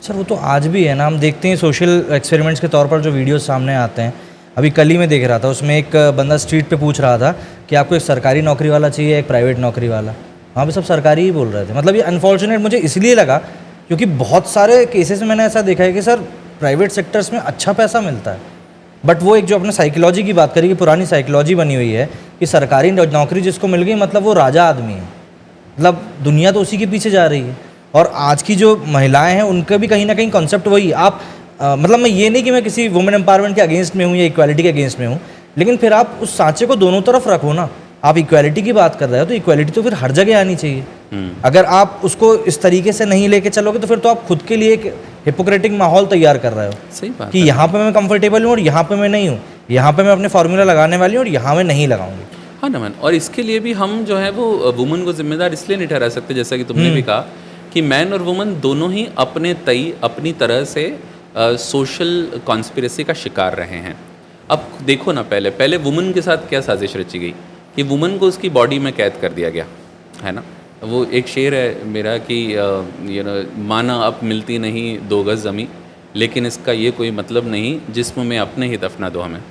Sir वो तो आज भी है ना, हम देखते हैं सोशल एक्सपेरिमेंट्स के तौर पर जो वीडियोस सामने आते हैं। अभी कल ही मैं देख रहा था, उसमें एक बंदा स्ट्रीट पे पूछ रहा था कि आपको एक सरकारी नौकरी वाला चाहिए या एक प्राइवेट नौकरी वाला। वहाँ पे सब सरकारी ही बोल रहे थे। मतलब ये अनफॉर्चुनेट मुझे इसलिए लगा क्योंकि बहुत सारे केसेस में मैंने ऐसा देखा है कि सर प्राइवेट सेक्टर्स में अच्छा पैसा मिलता है, बट वो एक जो अपने साइकोलॉजी की बात करी कि पुरानी साइकोलॉजी बनी हुई है कि सरकारी नौकरी जिसको मिल गई मतलब वो राजा आदमी है, मतलब दुनिया तो उसी के पीछे जा रही है। और आज की जो महिलाएं हैं उनका भी कहीं ना कहीं कॉन्सेप्ट वही। आप मतलब मैं ये नहीं कि मैं किसी वुमेन एम्पावरमेंट के अगेंस्ट में हूँ या इक्वालिटी के अगेंस्ट में हूँ, लेकिन फिर आप उस सांचे को दोनों तरफ रखो ना। आप इक्वालिटी की बात कर रहे हो तो इक्वालिटी तो फिर हर जगह आनी चाहिए। अगर आप उसको इस तरीके से नहीं लेके चलोगे तो फिर तो आप खुद के लिए एक हिपोक्रेटिक माहौल तैयार कर रहे हो। सही बात कि यहाँ पे मैं कंफर्टेबल हूँ और यहाँ पे मैं नहीं हूँ, यहाँ पे मैं अपने फार्मूला लगाने वाली हूँ और यहाँ मैं नहीं लगाऊंगी। हाँ नमन, और इसके लिए भी हम जो है वो वुमन को जिम्मेदार इसलिए नहीं ठहरा सकते, जैसा कि तुमने भी कहा कि मैन और वुमन दोनों ही अपने तय अपनी तरह से सोशल कॉन्स्पिरेसी का शिकार रहे हैं। अब देखो ना, पहले पहले वुमन के साथ क्या साजिश रची गई कि वुमन को उसकी बॉडी में कैद कर दिया गया, है ना। वो एक शेर है मेरा कि माना अब मिलती नहीं 2 गज़ ज़मीं, लेकिन इसका ये कोई मतलब नहीं जिस्म में अपने ही दफना दो हमें।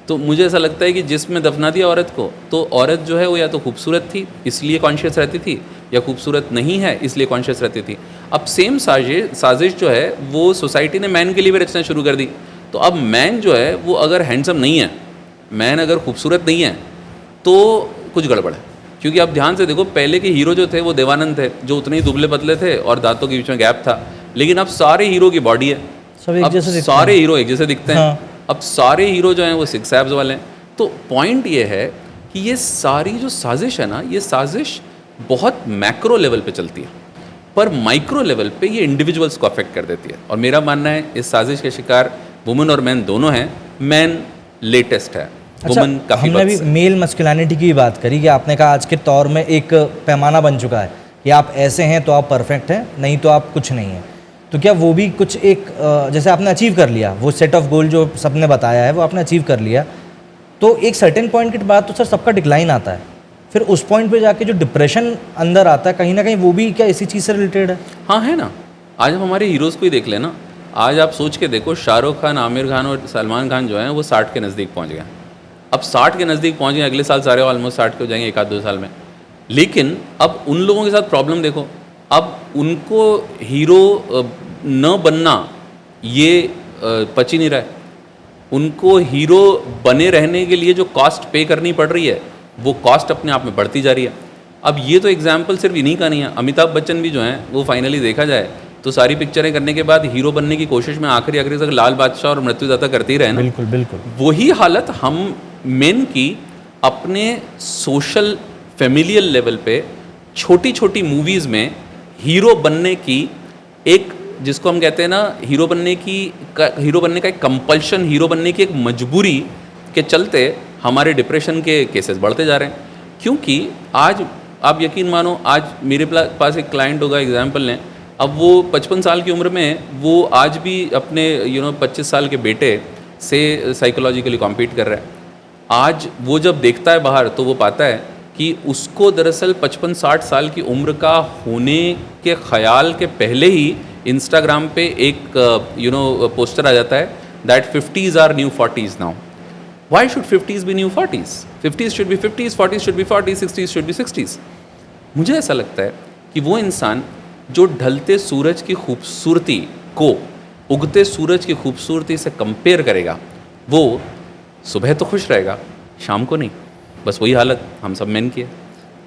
तो मुझे ऐसा लगता है कि जिस्म में दफना दिया औरत को, तो औरत जो है वो या तो खूबसूरत थी इसलिए कॉन्शियस रहती थी, या खूबसूरत नहीं है इसलिए कॉन्शियस रहती थी। अब सेम साजिश जो है वो सोसाइटी ने मैन के लिए भी रचना शुरू कर दी। तो अब मैन जो है वो अगर हैंडसम नहीं है, मैन अगर खूबसूरत नहीं है, तो कुछ गड़बड़ है। क्योंकि आप ध्यान से देखो, पहले के हीरो जो थे वो देवानंद थे, जो उतने ही दुबले पतले थे और दांतों के बीच में गैप था। लेकिन अब सारे हीरो की बॉडी है, सब एक अब जैसे दिखते सारे हैं। हीरो एक जैसे दिखते हैं। हाँ। अब सारे हीरो जो हैं वो 6 एब्स वाले हैं। तो पॉइंट ये है कि ये सारी जो साजिश है ना, ये साजिश बहुत मैक्रो लेवल पे चलती है, पर माइक्रो लेवल पे ये इंडिविजुअल्स को अफेक्ट कर देती है। और मेरा मानना है इस साजिश के शिकार वुमेन और मैन दोनों हैं। मैन लेटेस्ट है, वुमेन काफ़ी हमने भी वक्त से। मेल मस्कुलिनिटी की बात करी कि आपने कहा आज के दौर में एक पैमाना बन चुका है कि आप ऐसे हैं तो आप परफेक्ट हैं, नहीं तो आप कुछ नहीं हैं। तो क्या वो भी कुछ एक जैसे आपने अचीव कर लिया, वो सेट ऑफ गोल जो सबने बताया है वो आपने अचीव कर लिया, तो एक सर्टेन पॉइंट के बाद तो सर सबका डिक्लाइन आता है। फिर उस पॉइंट पे जाके जो डिप्रेशन अंदर आता है कहीं ना कहीं, वो भी क्या इसी चीज़ से रिलेटेड है? हाँ है ना। आज हम हमारे हीरोज़ को ही देख लेना। आज आप सोच के देखो, शाहरुख खान, आमिर खान और सलमान खान जो हैं वो 60 के नज़दीक पहुँच गए। अब 60 के नज़दीक पहुँच गए, अगले साल सारे ऑलमोस्ट 60 के हो जाएंगे, 1-2 साल में। लेकिन अब उन लोगों के साथ प्रॉब्लम देखो, अब उनको हीरो न बनना ये पच ही नहीं रहा है। उनको हीरो बने रहने के लिए जो कॉस्ट पे करनी पड़ रही है, वो कॉस्ट अपने आप में बढ़ती जा रही है। अब ये तो एग्जाम्पल सिर्फ इन्हीं का नहीं है, अमिताभ बच्चन भी जो हैं वो फाइनली देखा जाए तो सारी पिक्चरें करने के बाद हीरो बनने की कोशिश में आखिरी तक लाल बादशाह और मृत्युदाता करते ही रहे ना। बिल्कुल बिल्कुल। वही हालत हम मेन की अपने सोशल फैमिलियल लेवल पे छोटी छोटी मूवीज़ में हीरो बनने की एक, जिसको हम कहते हैं ना, हीरो बनने का एक कंपल्शन, हीरो बनने की एक मजबूरी के चलते हमारे डिप्रेशन के केसेस बढ़ते जा रहे हैं। क्योंकि आज आप यकीन मानो, आज मेरे पास एक क्लाइंट होगा, एग्जाम्पल लें, अब वो 55 साल की उम्र में वो आज भी अपने 25 साल के बेटे से साइकोलॉजिकली कॉम्पीट कर रहा है। आज वो जब देखता है बाहर तो वो पाता है कि उसको दरअसल 55-60 साल की उम्र का होने के ख्याल के पहले ही इंस्टाग्राम पे एक पोस्टर आ जाता है that 50s are new 40s now. Why should 50s be new 40s? 50s should be 50s, 40s should be 40s, 60s should be 60s. मुझे ऐसा लगता है कि वो इंसान जो ढलते सूरज की खूबसूरती को उगते सूरज की खूबसूरती से कंपेयर करेगा, वो सुबह तो खुश रहेगा, शाम को नहीं। बस वही हालत हम सब मेन की है।